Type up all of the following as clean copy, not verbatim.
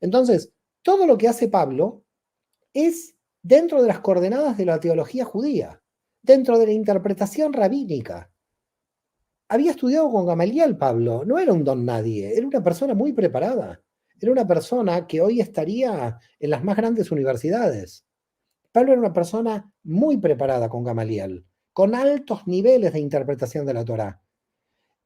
Entonces, todo lo que hace Pablo es dentro de las coordenadas de la teología judía, dentro de la interpretación rabínica. Había estudiado con Gamaliel Pablo, no era un don nadie, era una persona muy preparada, era una persona que hoy estaría en las más grandes universidades. Pablo era una persona muy preparada con Gamaliel, con altos niveles de interpretación de la Torá.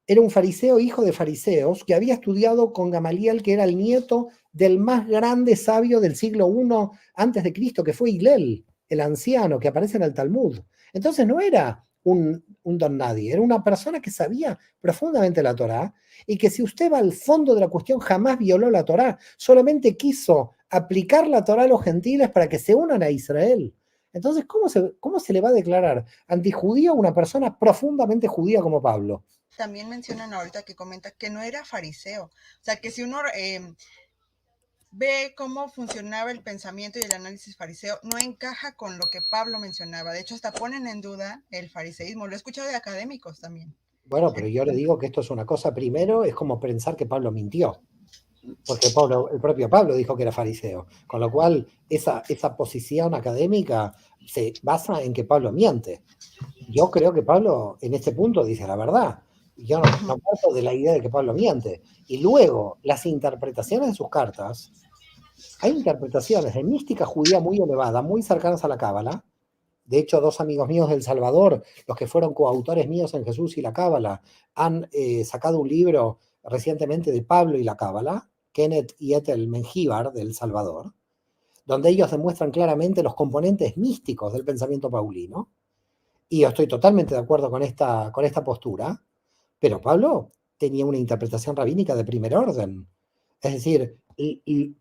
Era un fariseo, hijo de fariseos, que había estudiado con Gamaliel, que era el nieto del más grande sabio del siglo I antes de Cristo, que fue Hillel, el anciano que aparece en el Talmud. Entonces no era un don nadie, era una persona que sabía profundamente la Torá y que, si usted va al fondo de la cuestión, jamás violó la Torá, solamente quiso aplicar la Torá a los gentiles para que se unan a Israel. Entonces, ¿cómo se le va a declarar antijudío a una persona profundamente judía como Pablo? También mencionan ahorita que comenta que no era fariseo. O sea, que si uno ve cómo funcionaba el pensamiento y el análisis fariseo, no encaja con lo que Pablo mencionaba. De hecho, hasta ponen en duda el fariseísmo. Lo he escuchado de académicos también. Bueno, pero yo le digo que esto es una cosa. Primero, es como pensar que Pablo mintió, porque el propio Pablo dijo que era fariseo, con lo cual esa posición académica se basa en que Pablo miente. Yo creo que Pablo en este punto dice la verdad. Yo no parto de la idea de que Pablo miente. Y luego, las interpretaciones de sus cartas, hay interpretaciones de mística judía muy elevada, muy cercanas a la Cábala. De hecho, dos amigos míos del Salvador, los que fueron coautores míos en Jesús y la Cábala, han sacado un libro recientemente de Pablo y la Cábala, Kenneth y Ethel Mengíbar del Salvador, donde ellos demuestran claramente los componentes místicos del pensamiento paulino. Y yo estoy totalmente de acuerdo con esta postura, pero Pablo tenía una interpretación rabínica de primer orden. Es decir,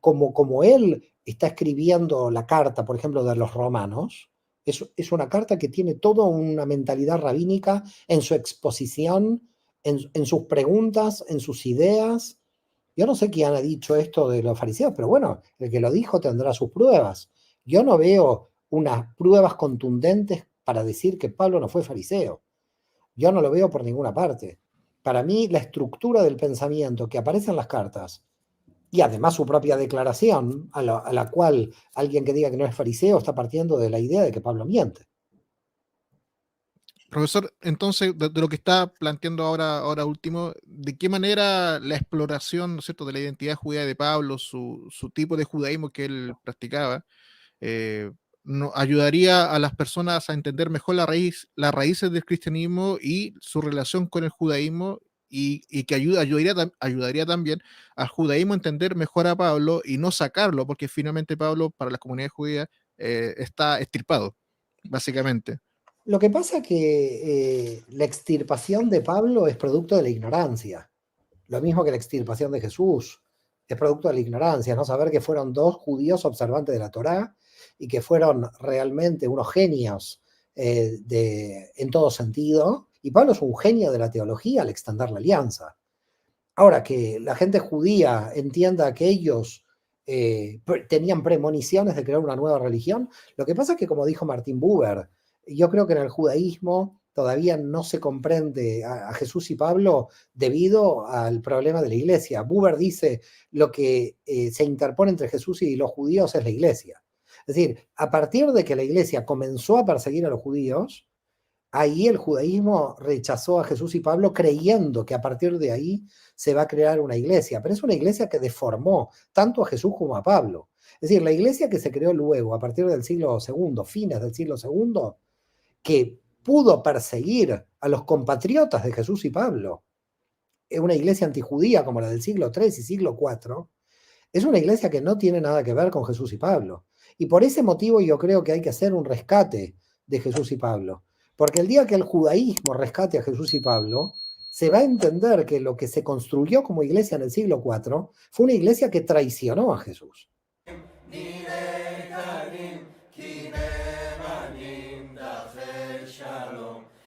como él está escribiendo la carta, por ejemplo, de los romanos, es una carta que tiene toda una mentalidad rabínica en su exposición, en sus preguntas, en sus ideas. Yo no sé quién ha dicho esto de los fariseos, pero bueno, el que lo dijo tendrá sus pruebas. Yo no veo unas pruebas contundentes para decir que Pablo no fue fariseo. Yo no lo veo por ninguna parte. Para mí, la estructura del pensamiento que aparece en las cartas y además su propia declaración, a la cual alguien que diga que no es fariseo está partiendo de la idea de que Pablo miente. Profesor, entonces, de lo que está planteando ahora último, ¿de qué manera la exploración, ¿no es cierto?, de la identidad judía de Pablo, su tipo de judaísmo que él practicaba, eh, ayudaría a las personas a entender mejor las raíces del cristianismo y su relación con el judaísmo, y que ayudaría también al judaísmo a entender mejor a Pablo y no sacarlo, porque finalmente Pablo para las comunidades judías está extirpado, básicamente. Lo que pasa es que la extirpación de Pablo es producto de la ignorancia. Lo mismo que la extirpación de Jesús es producto de la ignorancia, no saber que fueron dos judíos observantes de la Torá y que fueron realmente unos genios en todo sentido. Y Pablo es un genio de la teología al extender la alianza. Ahora, que la gente judía entienda que ellos tenían premoniciones de crear una nueva religión, lo que pasa es que, como dijo Martin Buber, yo creo que en el judaísmo todavía no se comprende a Jesús y Pablo debido al problema de la iglesia. Buber dice lo que se interpone entre Jesús y los judíos es la iglesia. Es decir, a partir de que la iglesia comenzó a perseguir a los judíos, ahí el judaísmo rechazó a Jesús y Pablo creyendo que a partir de ahí se va a crear una iglesia, pero es una iglesia que deformó tanto a Jesús como a Pablo. Es decir, la iglesia que se creó luego, a partir del siglo II, fines del siglo II, que pudo perseguir a los compatriotas de Jesús y Pablo, es una iglesia antijudía como la del siglo III y siglo IV, es una iglesia que no tiene nada que ver con Jesús y Pablo. Y por ese motivo yo creo que hay que hacer un rescate de Jesús y Pablo. Porque el día que el judaísmo rescate a Jesús y Pablo, se va a entender que lo que se construyó como iglesia en el siglo IV fue una iglesia que traicionó a Jesús.